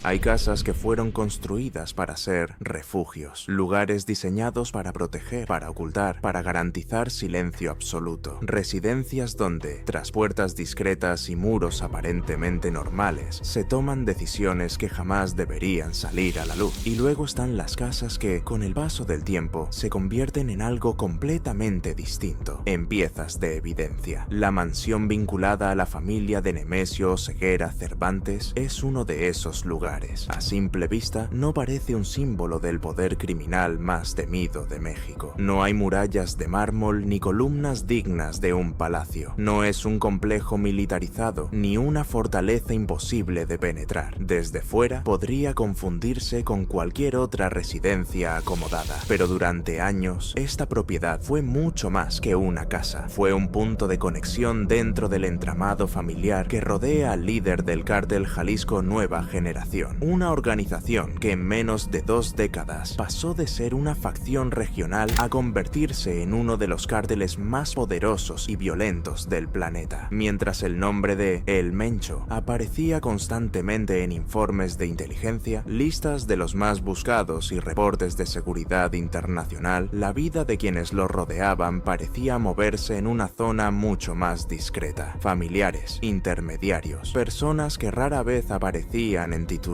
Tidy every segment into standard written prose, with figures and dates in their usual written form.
Hay casas que fueron construidas para ser refugios, lugares diseñados para proteger, para ocultar, para garantizar silencio absoluto. Residencias donde, tras puertas discretas y muros aparentemente normales, se toman decisiones que jamás deberían salir a la luz. Y luego están las casas que, con el paso del tiempo, se convierten en algo completamente distinto, en piezas de evidencia. La mansión vinculada a la familia de Nemesio Oseguera Cervantes es uno de esos lugares. A simple vista, no parece un símbolo del poder criminal más temido de México. No hay murallas de mármol ni columnas dignas de un palacio. No es un complejo militarizado, ni una fortaleza imposible de penetrar. Desde fuera, podría confundirse con cualquier otra residencia acomodada. Pero durante años, esta propiedad fue mucho más que una casa. Fue un punto de conexión dentro del entramado familiar que rodea al líder del cártel Jalisco Nueva Generación. Una organización que en menos de 2 décadas pasó de ser una facción regional a convertirse en uno de los cárteles más poderosos y violentos del planeta. Mientras el nombre de El Mencho aparecía constantemente en informes de inteligencia, listas de los más buscados y reportes de seguridad internacional, la vida de quienes lo rodeaban parecía moverse en una zona mucho más discreta. Familiares, intermediarios, personas que rara vez aparecían en titulares,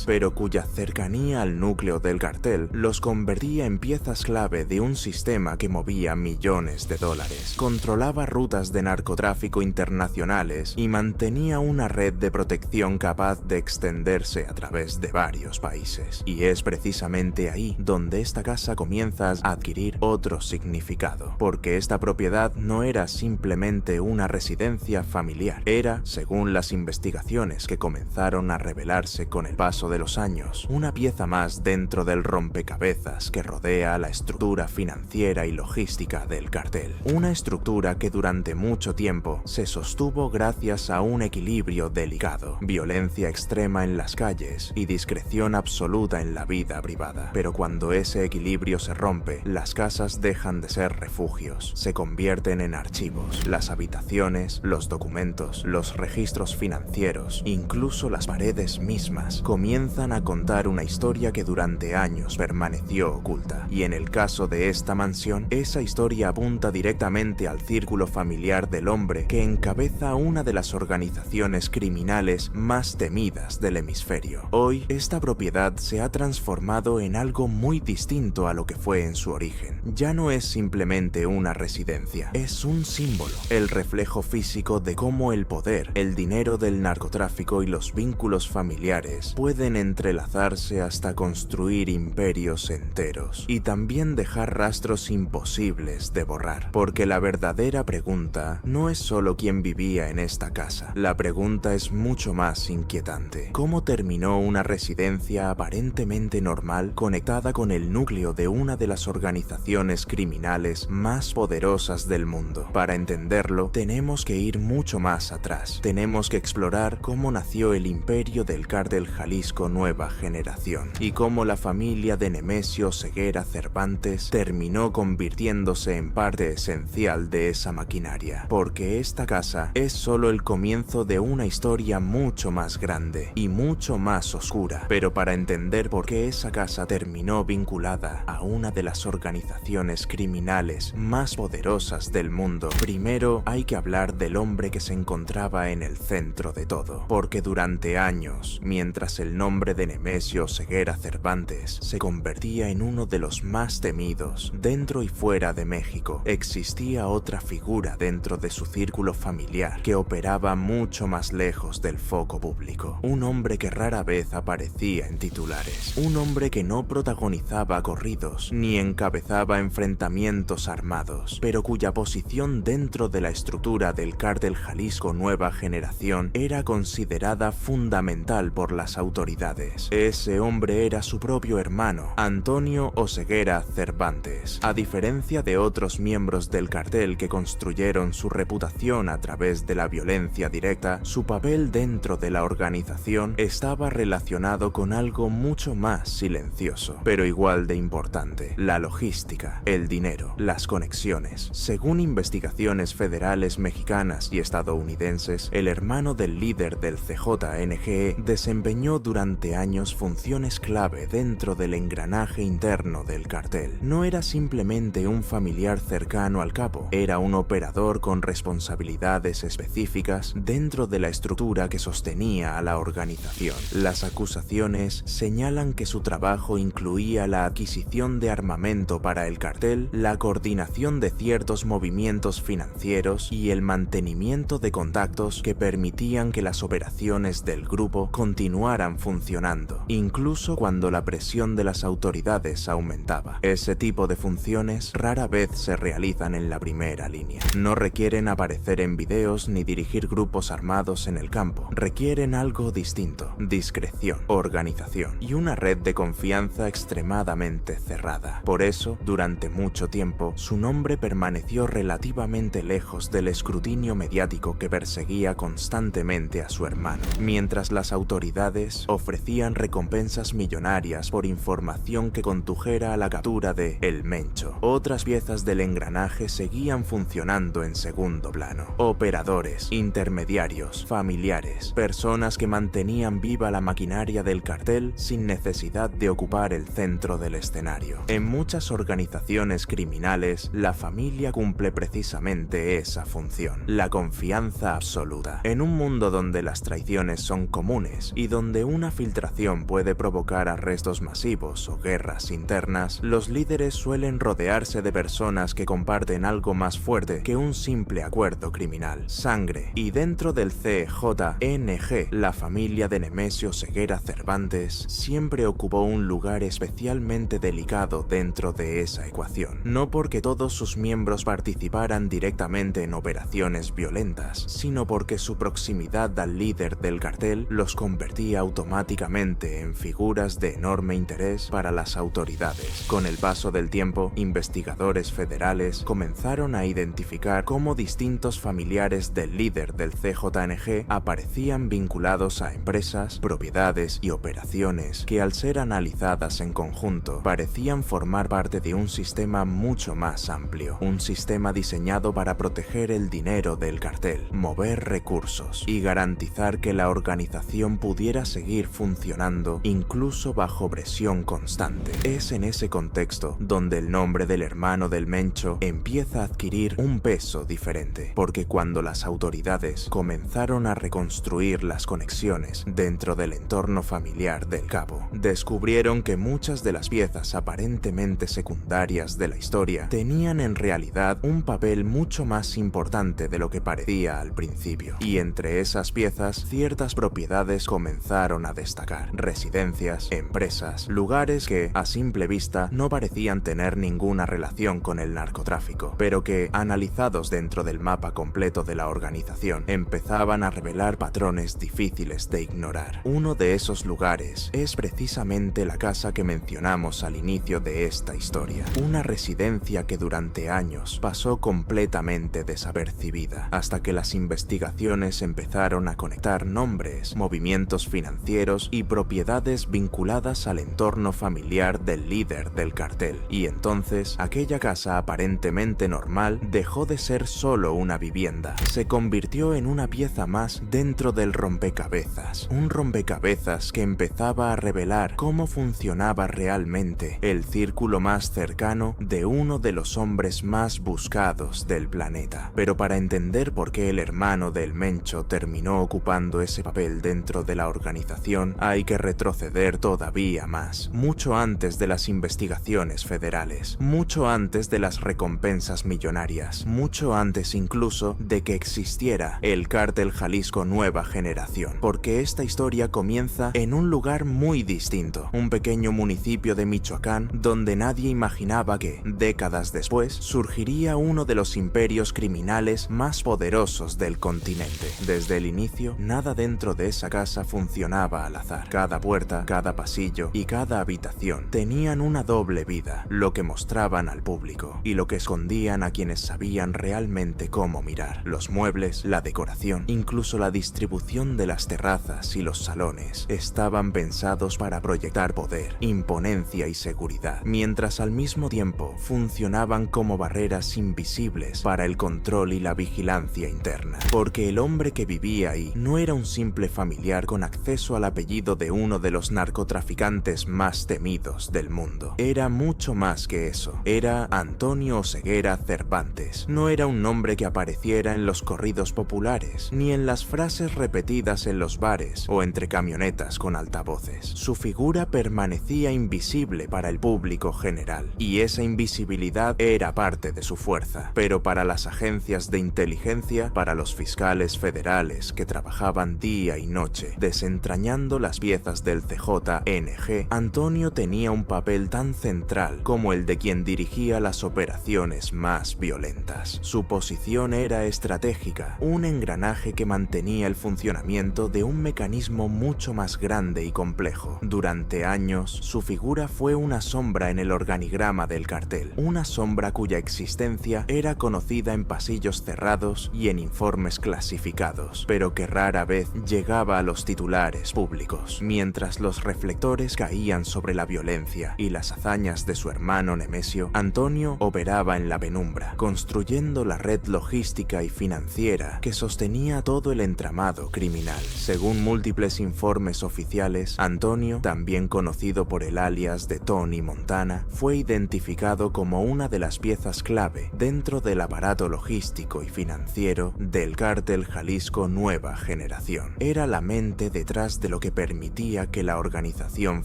pero cuya cercanía al núcleo del cartel los convertía en piezas clave de un sistema que movía millones de dólares, controlaba rutas de narcotráfico internacionales y mantenía una red de protección capaz de extenderse a través de varios países. Y es precisamente ahí donde esta casa comienza a adquirir otro significado, porque esta propiedad no era simplemente una residencia familiar, era, según las investigaciones que comenzaron a revelarse con el paso de los años, una pieza más dentro del rompecabezas que rodea la estructura financiera y logística del cartel. Una estructura que durante mucho tiempo se sostuvo gracias a un equilibrio delicado, violencia extrema en las calles y discreción absoluta en la vida privada. Pero cuando ese equilibrio se rompe, las casas dejan de ser refugios, se convierten en archivos. Las habitaciones, los documentos, los registros financieros, incluso las paredes mismas, comienzan a contar una historia que durante años permaneció oculta. Y en el caso de esta mansión, esa historia apunta directamente al círculo familiar del hombre que encabeza una de las organizaciones criminales más temidas del hemisferio. Hoy, esta propiedad se ha transformado en algo muy distinto a lo que fue en su origen. Ya no es simplemente una residencia, es un símbolo, el reflejo físico de cómo el poder, el dinero del narcotráfico y los vínculos familiares pueden entrelazarse hasta construir imperios enteros y también dejar rastros imposibles de borrar. Porque la verdadera pregunta no es solo quién vivía en esta casa, la pregunta es mucho más inquietante. ¿Cómo terminó una residencia aparentemente normal conectada con el núcleo de una de las organizaciones criminales más poderosas del mundo? Para entenderlo, tenemos que ir mucho más atrás. Tenemos que explorar cómo nació el imperio del cártel Jalisco Nueva Generación y cómo la familia de Nemesio Oseguera Cervantes terminó convirtiéndose en parte esencial de esa maquinaria. Porque esta casa es solo el comienzo de una historia mucho más grande y mucho más oscura. Pero para entender por qué esa casa terminó vinculada a una de las organizaciones criminales más poderosas del mundo, primero hay que hablar del hombre que se encontraba en el centro de todo. Porque durante años, mientras el nombre de Nemesio Oseguera Cervantes se convertía en uno de los más temidos dentro y fuera de México, existía otra figura dentro de su círculo familiar que operaba mucho más lejos del foco público. Un hombre que rara vez aparecía en titulares, un hombre que no protagonizaba corridos ni encabezaba enfrentamientos armados, pero cuya posición dentro de la estructura del cártel Jalisco Nueva Generación era considerada fundamental por las autoridades. Ese hombre era su propio hermano, Antonio Oseguera Cervantes. A diferencia de otros miembros del cartel que construyeron su reputación a través de la violencia directa, su papel dentro de la organización estaba relacionado con algo mucho más silencioso, pero igual de importante: la logística, el dinero, las conexiones. Según investigaciones federales mexicanas y estadounidenses, el hermano del líder del CJNGE desempeñó desempeñó durante años funciones clave dentro del engranaje interno del cartel. No era simplemente un familiar cercano al capo, era un operador con responsabilidades específicas dentro de la estructura que sostenía a la organización. Las acusaciones señalan que su trabajo incluía la adquisición de armamento para el cartel, la coordinación de ciertos movimientos financieros y el mantenimiento de contactos que permitían que las operaciones del grupo continuaran funcionando, incluso cuando la presión de las autoridades aumentaba. Ese tipo de funciones rara vez se realizan en la primera línea. No requieren aparecer en videos ni dirigir grupos armados en el campo. Requieren algo distinto: discreción, organización y una red de confianza extremadamente cerrada. Por eso, durante mucho tiempo, su nombre permaneció relativamente lejos del escrutinio mediático que perseguía constantemente a su hermano, mientras las autoridades ofrecían recompensas millonarias por información que condujera a la captura de El Mencho. Otras piezas del engranaje seguían funcionando en segundo plano: operadores, intermediarios, familiares, personas que mantenían viva la maquinaria del cartel sin necesidad de ocupar el centro del escenario. En muchas organizaciones criminales, la familia cumple precisamente esa función: la confianza absoluta. En un mundo donde las traiciones son comunes y donde una filtración puede provocar arrestos masivos o guerras internas, los líderes suelen rodearse de personas que comparten algo más fuerte que un simple acuerdo criminal: sangre. Y dentro del CJNG, la familia de Nemesio Ceguera Cervantes siempre ocupó un lugar especialmente delicado dentro de esa ecuación. No porque todos sus miembros participaran directamente en operaciones violentas, sino porque su proximidad al líder del cartel los convertía automáticamente en figuras de enorme interés para las autoridades. Con el paso del tiempo, investigadores federales comenzaron a identificar cómo distintos familiares del líder del CJNG aparecían vinculados a empresas, propiedades y operaciones que, al ser analizadas en conjunto, parecían formar parte de un sistema mucho más amplio, un sistema diseñado para proteger el dinero del cartel, mover recursos y garantizar que la organización pudiera seguir funcionando incluso bajo presión constante. Es en ese contexto donde el nombre del hermano del Mencho empieza a adquirir un peso diferente, porque cuando las autoridades comenzaron a reconstruir las conexiones dentro del entorno familiar del capo, descubrieron que muchas de las piezas aparentemente secundarias de la historia tenían en realidad un papel mucho más importante de lo que parecía al principio. Y entre esas piezas, ciertas propiedades comenzaron a destacar: residencias, empresas, lugares que, a simple vista, no parecían tener ninguna relación con el narcotráfico, pero que, analizados dentro del mapa completo de la organización, empezaban a revelar patrones difíciles de ignorar. Uno de esos lugares es precisamente la casa que mencionamos al inicio de esta historia, una residencia que durante años pasó completamente desapercibida, hasta que las investigaciones empezaron a conectar nombres, movimientos financieros y propiedades vinculadas al entorno familiar del líder del cartel. Y entonces, aquella casa aparentemente normal dejó de ser solo una vivienda, se convirtió en una pieza más dentro del rompecabezas, un rompecabezas que empezaba a revelar cómo funcionaba realmente el círculo más cercano de uno de los hombres más buscados del planeta. Pero para entender por qué el hermano del Mencho terminó ocupando ese papel dentro de la organización, hay que retroceder todavía más, mucho antes de las investigaciones federales, mucho antes de las recompensas millonarias, mucho antes incluso de que existiera el Cártel Jalisco Nueva Generación, porque esta historia comienza en un lugar muy distinto, un pequeño municipio de Michoacán donde nadie imaginaba que, décadas después, surgiría uno de los imperios criminales más poderosos del continente. Desde el inicio, nada dentro de esa casa funcionaba al azar. Cada puerta, cada pasillo y cada habitación tenían una doble vida, lo que mostraban al público y lo que escondían a quienes sabían realmente cómo mirar. Los muebles, la decoración, incluso la distribución de las terrazas y los salones estaban pensados para proyectar poder, imponencia y seguridad, mientras al mismo tiempo funcionaban como barreras invisibles para el control y la vigilancia interna, porque el hombre que vivía ahí no era un simple familiar con acceso acceso al apellido de uno de los narcotraficantes más temidos del mundo. Era mucho más que eso. Era Antonio Oseguera Cervantes. No era un nombre que apareciera en los corridos populares, ni en las frases repetidas en los bares o entre camionetas con altavoces. Su figura permanecía invisible para el público general, y esa invisibilidad era parte de su fuerza. Pero para las agencias de inteligencia, para los fiscales federales que trabajaban día y noche desentrañando las piezas del CJNG, Antonio tenía un papel tan central como el de quien dirigía las operaciones más violentas. Su posición era estratégica, un engranaje que mantenía el funcionamiento de un mecanismo mucho más grande y complejo. Durante años, su figura fue una sombra en el organigrama del cartel, una sombra cuya existencia era conocida en pasillos cerrados y en informes clasificados, pero que rara vez llegaba a los titulares públicos. Mientras los reflectores caían sobre la violencia y las hazañas de su hermano Nemesio, Antonio operaba en la penumbra, construyendo la red logística y financiera que sostenía todo el entramado criminal. Según múltiples informes oficiales, Antonio, también conocido por el alias de Tony Montana, fue identificado como una de las piezas clave dentro del aparato logístico y financiero del cártel Jalisco Nueva Generación. Era la mente detrás de lo que permitía que la organización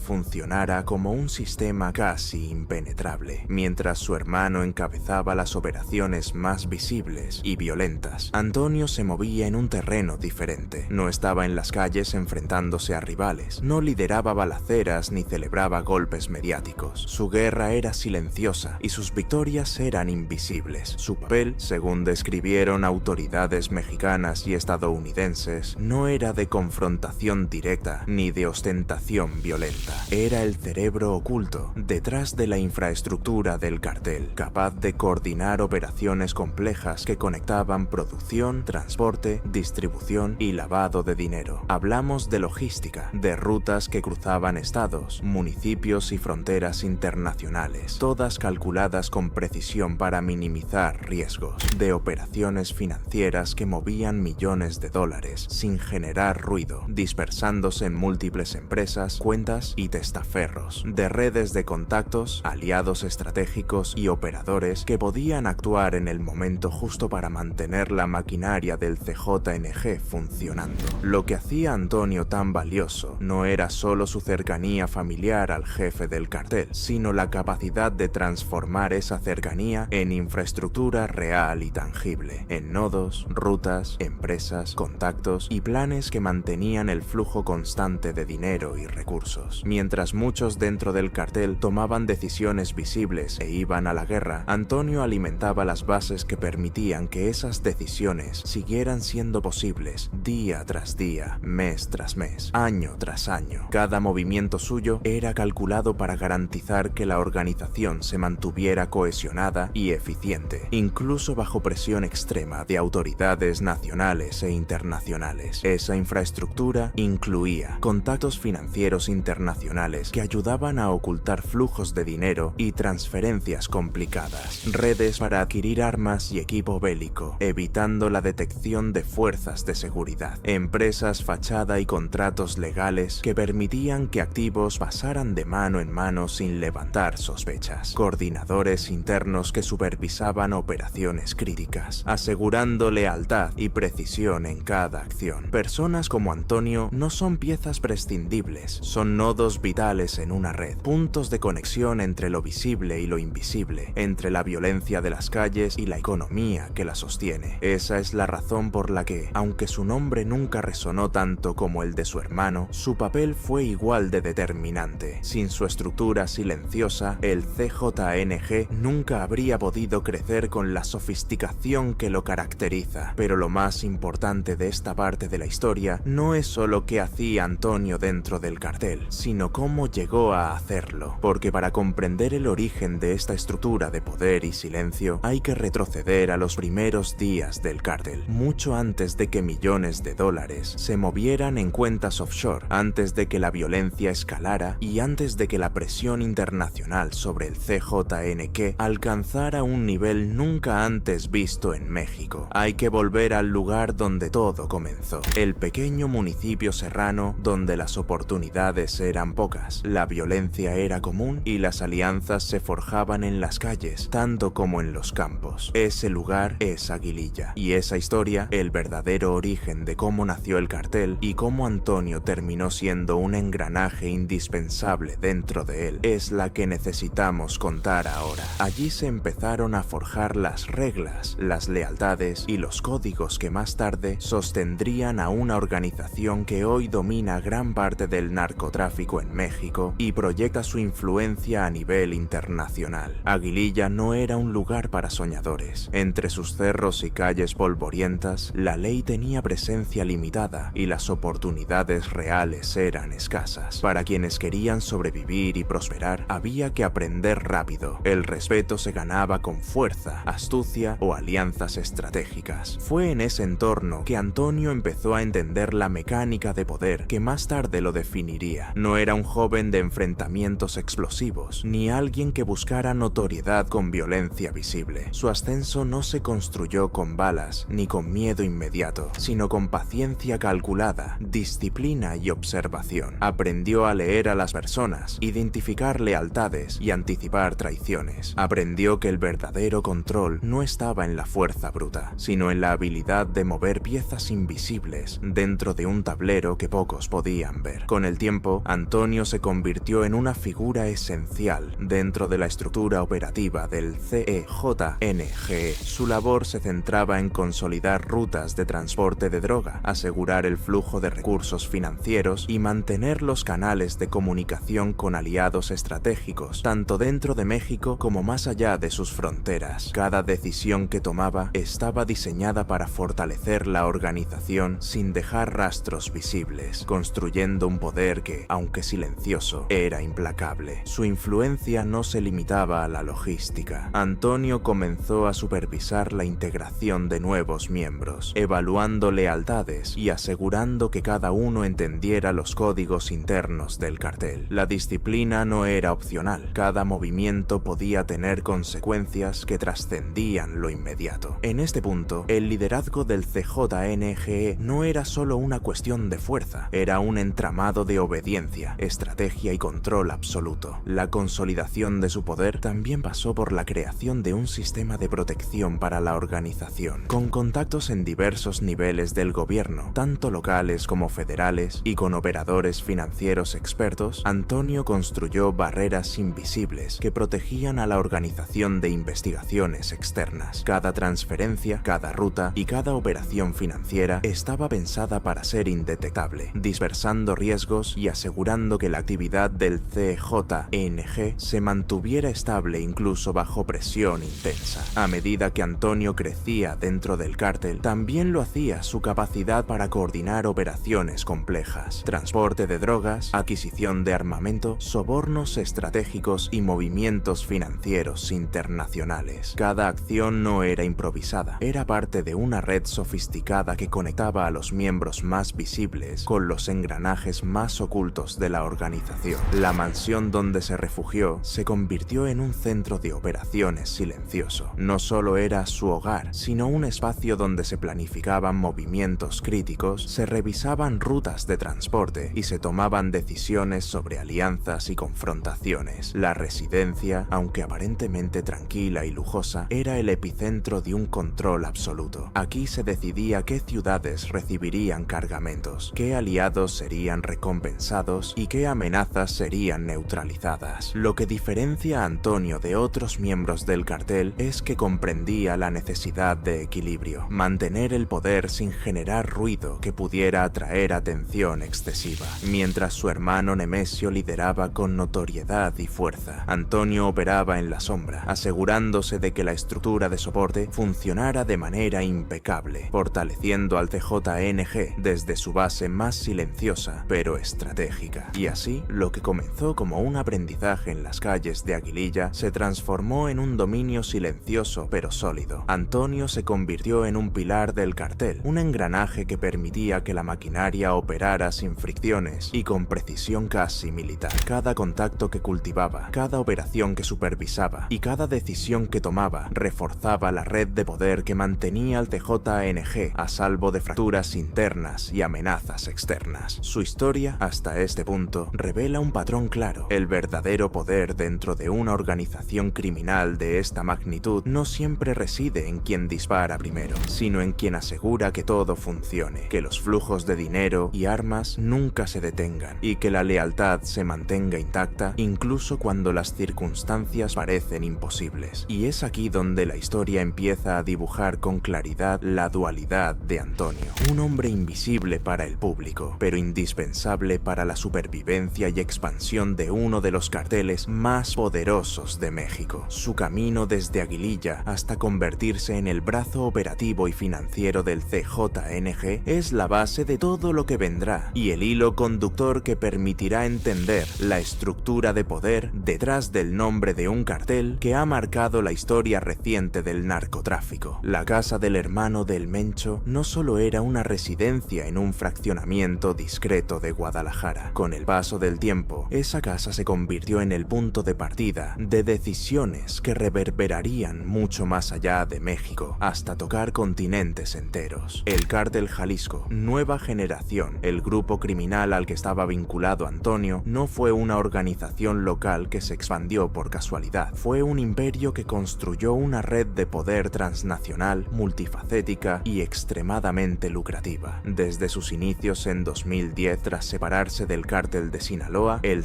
funcionara como un sistema casi impenetrable. Mientras su hermano encabezaba las operaciones más visibles y violentas, Antonio se movía en un terreno diferente. No estaba en las calles enfrentándose a rivales, no lideraba balaceras ni celebraba golpes mediáticos. Su guerra era silenciosa y sus victorias eran invisibles. Su papel, según describieron autoridades mexicanas y estadounidenses, no era de confrontación directa ni de ostentación violenta. Era el cerebro oculto detrás de la infraestructura del cartel, capaz de coordinar operaciones complejas que conectaban producción, transporte, distribución y lavado de dinero. Hablamos de logística, de rutas que cruzaban estados, municipios y fronteras internacionales, todas calculadas con precisión para minimizar riesgos, de operaciones financieras que movían millones de dólares sin generar ruido, dispersándose en múltiples empresas, cuentas y testaferros, de redes de contactos, aliados estratégicos y operadores que podían actuar en el momento justo para mantener la maquinaria del CJNG funcionando. Lo que hacía a Antonio tan valioso no era solo su cercanía familiar al jefe del cartel, sino la capacidad de transformar esa cercanía en infraestructura real y tangible, en nodos, rutas, empresas, contactos y planes que mantenían el flujo constante de dinero y recursos. Mientras muchos dentro del cartel tomaban decisiones visibles e iban a la guerra, Antonio alimentaba las bases que permitían que esas decisiones siguieran siendo posibles día tras día, mes tras mes, año tras año. Cada movimiento suyo era calculado para garantizar que la organización se mantuviera cohesionada y eficiente, incluso bajo presión extrema de autoridades nacionales e internacionales. Esa infraestructura incluía contactos financieros internacionales que ayudaban a ocultar flujos de dinero y transferencias complicadas, redes para adquirir armas y equipo bélico, evitando la detección de fuerzas de seguridad, empresas fachada y contratos legales que permitían que activos pasaran de mano en mano sin levantar sospechas, coordinadores internos que supervisaban operaciones críticas, asegurando lealtad y precisión en cada acción. Personas como Antonio no son piezas prescindibles, son nodos vitales en una red, puntos de conexión entre lo visible y lo invisible, entre la violencia de las calles y la economía que la sostiene. Esa es la razón por la que, aunque su nombre nunca resonó tanto como el de su hermano, su papel fue igual de determinante. Sin su estructura silenciosa, el CJNG nunca habría podido crecer con la sofisticación que lo caracteriza. Pero lo más importante de esta parte de la historia no es solo qué hacía Antonio dentro del cartel, sino cómo llegó a hacerlo. Porque para comprender el origen de esta estructura de poder y silencio, hay que retroceder a los primeros días del cartel, mucho antes de que millones de dólares se movieran en cuentas offshore, antes de que la violencia escalara y antes de que la presión internacional sobre el CJNG alcanzara un nivel nunca antes visto en México. Hay que volver al lugar donde todo comenzó, el pequeño municipio territorio serrano donde las oportunidades eran pocas, la violencia era común y las alianzas se forjaban en las calles, tanto como en los campos. Ese lugar es Aguililla, y esa historia, el verdadero origen de cómo nació el cartel y cómo Antonio terminó siendo un engranaje indispensable dentro de él, es la que necesitamos contar ahora. Allí se empezaron a forjar las reglas, las lealtades y los códigos que más tarde sostendrían a una organización que hoy domina gran parte del narcotráfico en México y proyecta su influencia a nivel internacional. Aguililla no era un lugar para soñadores. Entre sus cerros y calles polvorientas, la ley tenía presencia limitada y las oportunidades reales eran escasas. Para quienes querían sobrevivir y prosperar, había que aprender rápido. El respeto se ganaba con fuerza, astucia o alianzas estratégicas. Fue en ese entorno que Antonio empezó a entender la mecánica de poder que más tarde lo definiría. No era un joven de enfrentamientos explosivos, ni alguien que buscara notoriedad con violencia visible. Su ascenso no se construyó con balas ni con miedo inmediato, sino con paciencia calculada, disciplina y observación. Aprendió a leer a las personas, identificar lealtades y anticipar traiciones. Aprendió que el verdadero control no estaba en la fuerza bruta, sino en la habilidad de mover piezas invisibles dentro de un tablero que pocos podían ver. Con el tiempo, Antonio se convirtió en una figura esencial dentro de la estructura operativa del CEJNG. Su labor se centraba en consolidar rutas de transporte de droga, asegurar el flujo de recursos financieros y mantener los canales de comunicación con aliados estratégicos, tanto dentro de México como más allá de sus fronteras. Cada decisión que tomaba estaba diseñada para fortalecer la organización sin dejar rastros visibles, construyendo un poder que, aunque silencioso, era implacable. Su influencia no se limitaba a la logística. Antonio comenzó a supervisar la integración de nuevos miembros, evaluando lealtades y asegurando que cada uno entendiera los códigos internos del cartel. La disciplina no era opcional. Cada movimiento podía tener consecuencias que trascendían lo inmediato. En este punto, el liderazgo del CJNG no era solo una cuestión de fuerza, era un entramado de obediencia, estrategia y control absoluto. La consolidación de su poder también pasó por la creación de un sistema de protección para la organización, con contactos en diversos niveles del gobierno, tanto locales como federales, y con operadores financieros expertos. Antonio construyó barreras invisibles que protegían a la organización de investigaciones externas. Cada transferencia, cada ruta y cada operación financiera estaba pensada para ser indetectable, dispersando riesgos y asegurando que la actividad del CJNG se mantuviera estable incluso bajo presión intensa. A medida que Antonio crecía dentro del cártel, también lo hacía su capacidad para coordinar operaciones complejas, transporte de drogas, adquisición de armamento, sobornos estratégicos y movimientos financieros internacionales. Cada acción no era improvisada, era parte de una red sofisticada que conectaba a los miembros más visibles con los engranajes más ocultos de la organización. La mansión donde se refugió se convirtió en un centro de operaciones silencioso. No solo era su hogar, sino un espacio donde se planificaban movimientos críticos, se revisaban rutas de transporte y se tomaban decisiones sobre alianzas y confrontaciones. La residencia, aunque aparentemente tranquila y lujosa, era el epicentro de un control absoluto. Aquí se decidía qué ciudades recibirían cargamentos, qué aliados serían recompensados y qué amenazas serían neutralizadas. Lo que diferencia a Antonio de otros miembros del cartel es que comprendía la necesidad de equilibrio, mantener el poder sin generar ruido que pudiera atraer atención excesiva. Mientras su hermano Nemesio lideraba con notoriedad y fuerza, Antonio operaba en la sombra, asegurándose de que la estructura de soporte funcionara de manera impecable, fortaleciendo al CJNG desde su base más silenciosa pero estratégica. Y así, lo que comenzó como un aprendizaje en las calles de Aguililla se transformó en un dominio silencioso pero sólido. Antonio se convirtió en un pilar del cartel, un engranaje que permitía que la maquinaria operara sin fricciones y con precisión casi militar. Cada contacto que cultivaba, cada operación que supervisaba y cada decisión que tomaba reforzaba la red de poder que mantenía al CJNG a salvo de fracturas internas y amenazas amenazas externas. Su historia, hasta este punto, revela un patrón claro. El verdadero poder dentro de una organización criminal de esta magnitud no siempre reside en quien dispara primero, sino en quien asegura que todo funcione, que los flujos de dinero y armas nunca se detengan y que la lealtad se mantenga intacta incluso cuando las circunstancias parecen imposibles. Y es aquí donde la historia empieza a dibujar con claridad la dualidad de Antonio, un hombre invisible para el público, pero indispensable para la supervivencia y expansión de uno de los carteles más poderosos de México. Su camino desde Aguililla hasta convertirse en el brazo operativo y financiero del CJNG es la base de todo lo que vendrá y el hilo conductor que permitirá entender la estructura de poder detrás del nombre de un cartel que ha marcado la historia reciente del narcotráfico. La casa del hermano del Mencho no solo era una residencia en un fraccionamiento discreto de Guadalajara. Con el paso del tiempo, esa casa se convirtió en el punto de partida de decisiones que reverberarían mucho más allá de México, hasta tocar continentes enteros. El Cártel Jalisco, Nueva Generación, el grupo criminal al que estaba vinculado Antonio, no fue una organización local que se expandió por casualidad. Fue un imperio que construyó una red de poder transnacional, multifacética y extremadamente lucrativa. Desde sus inicios en 2010, tras separarse del Cártel de Sinaloa, el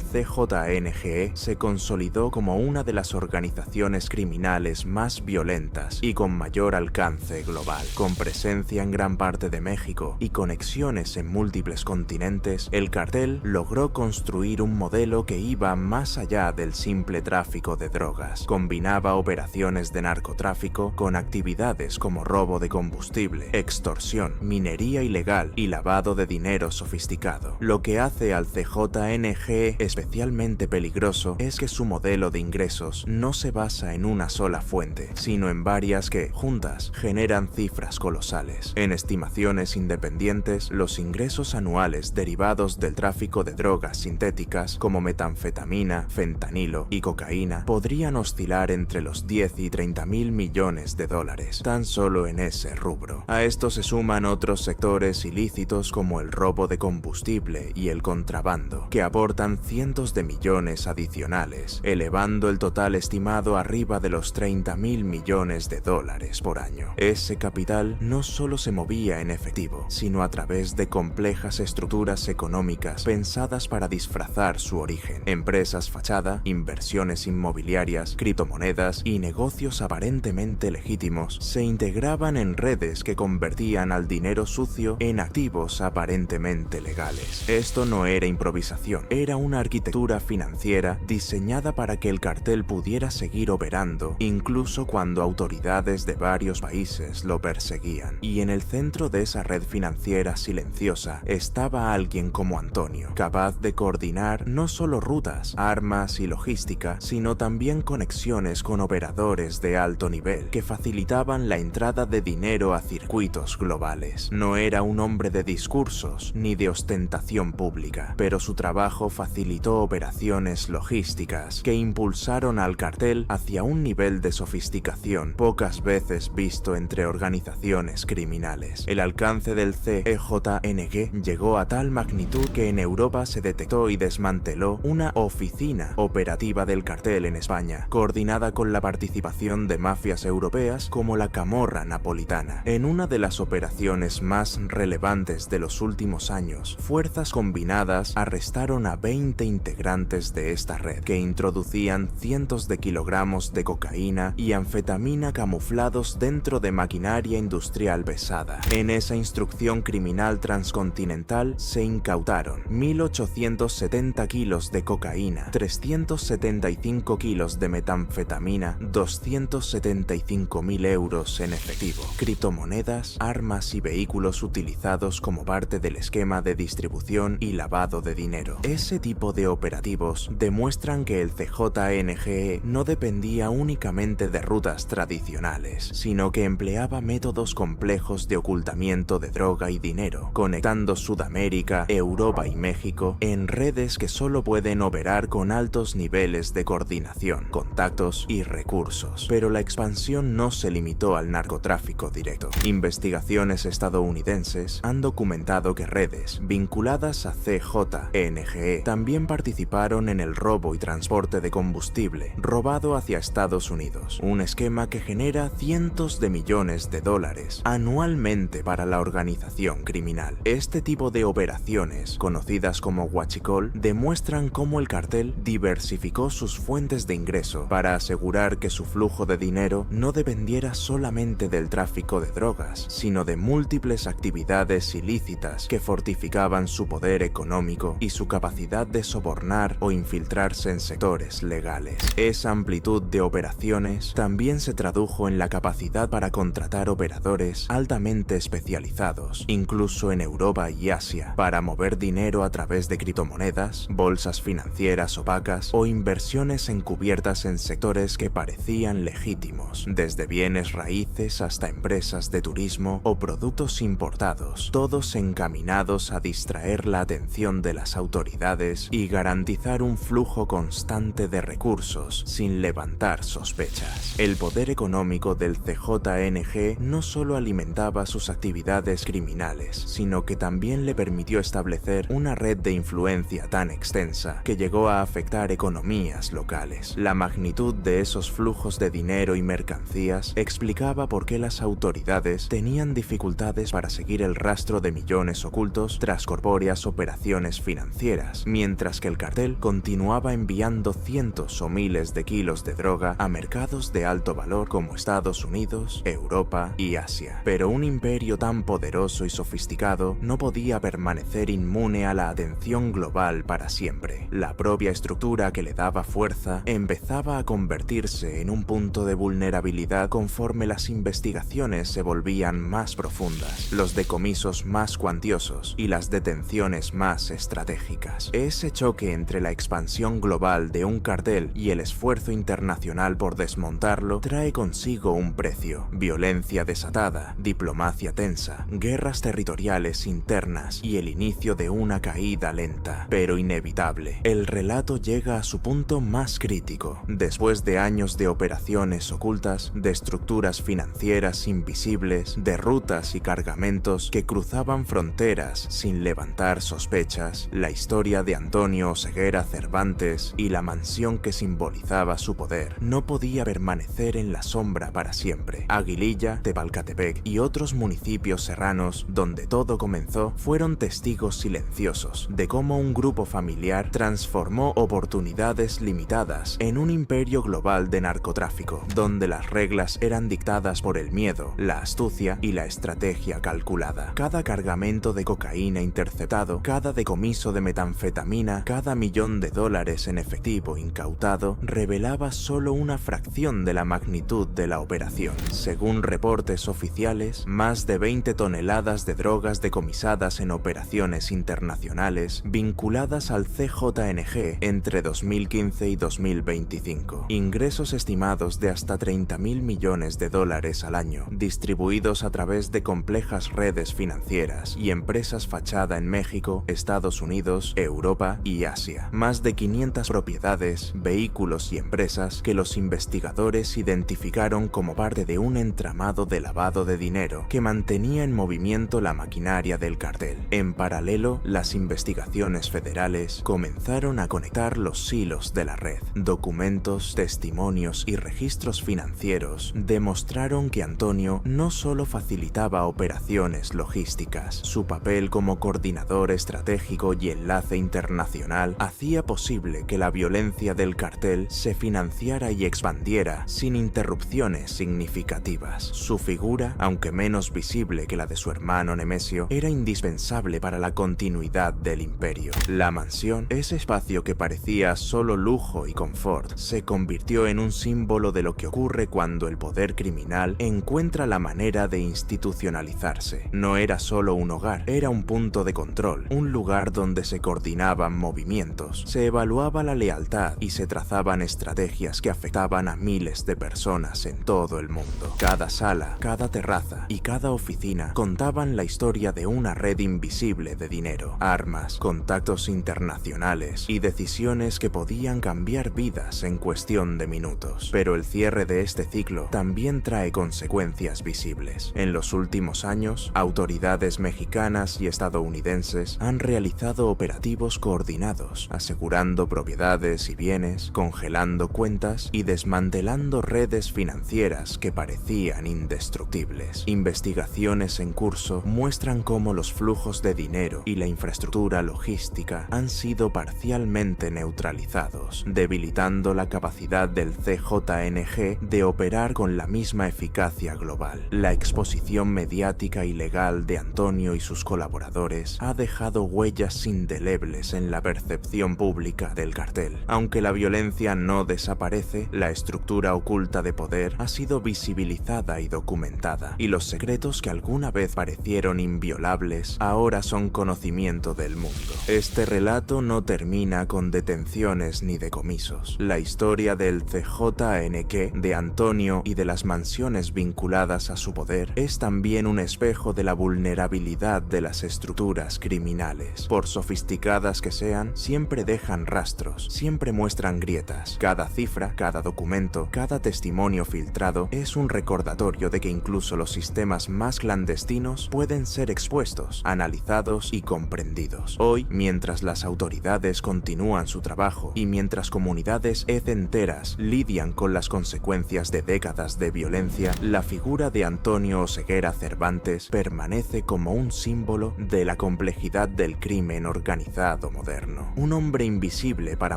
CJNG se consolidó como una de las organizaciones criminales más violentas y con mayor alcance global. Con presencia en gran parte de México y conexiones en múltiples continentes, el cartel logró construir un modelo que iba más allá del simple tráfico de drogas. Combinaba operaciones de narcotráfico con actividades como robo de combustible, extorsión, minería ilegal y lavado de dinero sofisticado. Lo que hace al CJNG especialmente peligroso es que su modelo de ingresos no se basa en una sola fuente, sino en varias que, juntas, generan cifras colosales. En estimaciones independientes, los ingresos anuales derivados del tráfico de drogas sintéticas como metanfetamina, fentanilo y cocaína podrían oscilar entre los 10 y 30 mil millones de dólares, tan solo en ese rubro. A esto se suman otros sectores ilícitos como el robo de combustible y el contrabando, que aportan cientos de millones adicionales, elevando el total estimado arriba de los 30 mil millones de dólares por año. Ese capital no solo se movía en efectivo, sino a través de complejas estructuras económicas pensadas para disfrazar su origen. Empresas fachada, inversiones inmobiliarias, criptomonedas y negocios aparentemente legítimos se integraban en redes que convertían al dinero sucio en activos aparentemente legales. Esto no era improvisación, era una arquitectura financiera diseñada para que el cartel pudiera seguir operando, incluso cuando autoridades de varios países lo perseguían. Y en el centro de esa red financiera silenciosa estaba alguien como Antonio, capaz de coordinar no solo rutas, armas y logística, sino también conexiones con operadores de alto nivel que facilitaban la entrada de dinero a circuitos globales. No era un hombre de discursos ni de ostentación pública, pero su trabajo facilitó operaciones logísticas que impulsaron al cartel hacia un nivel de sofisticación pocas veces visto entre organizaciones criminales. El alcance del CJNG llegó a tal magnitud que en Europa se detectó y desmanteló una oficina operativa del cartel en España, coordinada con la participación de mafias europeas como la Camorra napolitana. En una de las operaciones más relevantes de los últimos años, fuerzas combinadas arrestaron a 20 integrantes de esta red, que introducían cientos de kilogramos de cocaína y anfetamina camuflados dentro de maquinaria industrial pesada. En esa instrucción criminal transcontinental se incautaron 1.870 kilos de cocaína, 375 kilos de metanfetamina, 275.000 euros en efectivo, criptomonedas, armas y vehículos utilizados como parte del esquema de distribución y lavado de dinero. Ese tipo de operativos demuestran que el CJNG no dependía únicamente de rutas tradicionales, sino que empleaba métodos complejos de ocultamiento de droga y dinero, conectando Sudamérica, Europa y México en redes que solo pueden operar con altos niveles de coordinación, contactos y recursos. Pero la expansión no se limitó al narcotráfico directo. Investigaciones estadounidenses han documentado documentado que redes vinculadas a CJNG también participaron en el robo y transporte de combustible robado hacia Estados Unidos, un esquema que genera cientos de millones de dólares anualmente para la organización criminal. Este tipo de operaciones, conocidas como huachicol, demuestran cómo el cartel diversificó sus fuentes de ingreso para asegurar que su flujo de dinero no dependiera solamente del tráfico de drogas, sino de múltiples actividades ilícitas que fortificaban su poder económico y su capacidad de sobornar o infiltrarse en sectores legales. Esa amplitud de operaciones también se tradujo en la capacidad para contratar operadores altamente especializados, incluso en Europa y Asia, para mover dinero a través de criptomonedas, bolsas financieras opacas o inversiones encubiertas en sectores que parecían legítimos, desde bienes raíces hasta empresas de turismo o productos importados, todos encaminados a distraer la atención de las autoridades y garantizar un flujo constante de recursos sin levantar sospechas. El poder económico del CJNG no solo alimentaba sus actividades criminales, sino que también le permitió establecer una red de influencia tan extensa que llegó a afectar economías locales. La magnitud de esos flujos de dinero y mercancías explicaba por qué las autoridades tenían dificultades para seguir el rastro de millones ocultos tras corpóreas operaciones financieras, mientras que el cartel continuaba enviando cientos o miles de kilos de droga a mercados de alto valor como Estados Unidos, Europa y Asia. Pero un imperio tan poderoso y sofisticado no podía permanecer inmune a la atención global para siempre. La propia estructura que le daba fuerza empezaba a convertirse en un punto de vulnerabilidad conforme las investigaciones se volvían más profundas, los decomisos más cuantiosos y las detenciones más estratégicas. Ese choque entre la expansión global de un cartel y el esfuerzo internacional por desmontarlo trae consigo un precio: violencia desatada, diplomacia tensa, guerras territoriales internas y el inicio de una caída lenta, pero inevitable. El relato llega a su punto más crítico, después de años de operaciones ocultas, de estructuras financieras invisibles, de rutas y cargamentos que cruzaban fronteras sin levantar sospechas. La historia de Antonio Oseguera Cervantes y la mansión que simbolizaba su poder no podía permanecer en la sombra para siempre. Aguililla, Tepalcatepec y otros municipios serranos donde todo comenzó fueron testigos silenciosos de cómo un grupo familiar transformó oportunidades limitadas en un imperio global de narcotráfico, donde las reglas eran dictadas por el miedo, la astucia y la estrategia calculada. Cada cargamento de cocaína interceptado, cada decomiso de metanfetamina, cada millón de dólares en efectivo incautado revelaba solo una fracción de la magnitud de la operación. Según reportes oficiales, más de 20 toneladas de drogas decomisadas en operaciones internacionales vinculadas al CJNG entre 2015 y 2025. Ingresos estimados de hasta 30.000 millones de dólares al año, distribuidos a través de complejas redes financieras y empresas fachada en México, Estados Unidos, Europa y Asia. Más de 500 propiedades, vehículos y empresas que los investigadores identificaron como parte de un entramado de lavado de dinero que mantenía en movimiento la maquinaria del cartel. En paralelo, las investigaciones federales comenzaron a conectar los hilos de la red. Documentos, testimonios y registros financieros demostraron que Antonio no solo facilitaba operaciones logísticas, su papel como coordinador estratégico y enlace internacional hacía posible que la violencia del cartel se financiara y expandiera sin interrupciones significativas. Su figura, aunque menos visible que la de su hermano Nemesio, era indispensable para la continuidad del imperio. La mansión, ese espacio que parecía solo lujo y confort, se convirtió en un símbolo de lo que ocurre cuando el poder criminal encuentra la manera de institucionalizarse. No era solo un hogar, era un punto de control, un lugar donde se coordinaban movimientos, se evaluaba la lealtad y se trazaban estrategias que afectaban a miles de personas en todo el mundo. Cada sala, cada terraza y cada oficina contaban la historia de una red invisible de dinero, armas, contactos internacionales y decisiones que podían cambiar vidas en cuestión de minutos. Pero el cierre de este ciclo también trae consecuencias visibles. En los últimos años, autoridades mexicanas y estadounidenses han realizado operativos coordinados, asegurando propiedades y bienes, congelando cuentas y desmantelando redes financieras que parecían indestructibles. Investigaciones en curso muestran cómo los flujos de dinero y la infraestructura logística han sido parcialmente neutralizados, debilitando la capacidad del CJNG de operar con la misma eficacia global. La exposición mediática y legal de Antonio y sus colaboradores ha dejado huellas indelebles en la percepción pública del cartel. Aunque la violencia no desaparece, la estructura oculta de poder ha sido visibilizada y documentada, y los secretos que alguna vez parecieron inviolables ahora son conocimiento del mundo. Este relato no termina con detenciones ni decomisos. La historia del CJNG, de Antonio y de las mansiones vinculadas a su poder es también un espejo de la vulnerabilidad de las estructuras criminales. Por sofisticadas que sean, siempre dejan rastros, siempre muestran grietas. Cada cifra, cada documento, cada testimonio filtrado es un recordatorio de que incluso los sistemas más clandestinos pueden ser expuestos, analizados y comprendidos. Hoy, mientras las autoridades continúan su trabajo y mientras comunidades enteras lidian con las consecuencias de décadas de violencia, la figura de Antonio Oseguera Cervantes permanece como un símbolo de la complejidad del crimen organizado moderno. Un hombre invisible para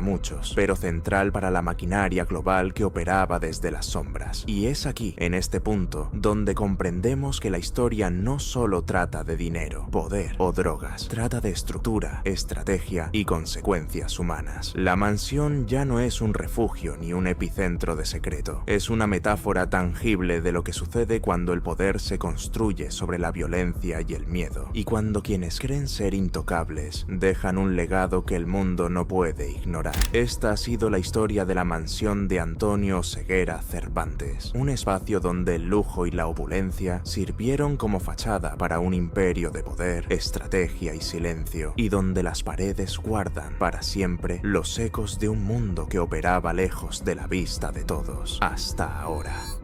muchos, pero central para la maquinaria global que operaba desde las sombras. Y es aquí, en este punto, donde comprendemos que la historia no solo trata de dinero, poder o drogas, trata de estructura, estrategia y consecuencias humanas. La mansión ya no es un refugio ni un epicentro de secreto, es una metáfora tangible de lo que sucede cuando el poder se construye sobre la violencia y el miedo, y cuando quienes creen ser intocables dejan un legado que el mundo no puede ignorar. Esta ha sido la historia de la mansión de Antonio Oseguera Cervantes, un espacio donde el lujo y la opulencia sirvieron como fachada para un imperio de poder, estrategia y silencio, y donde las paredes guardan para siempre los ecos de un mundo que operaba lejos de la vista de todos hasta ahora.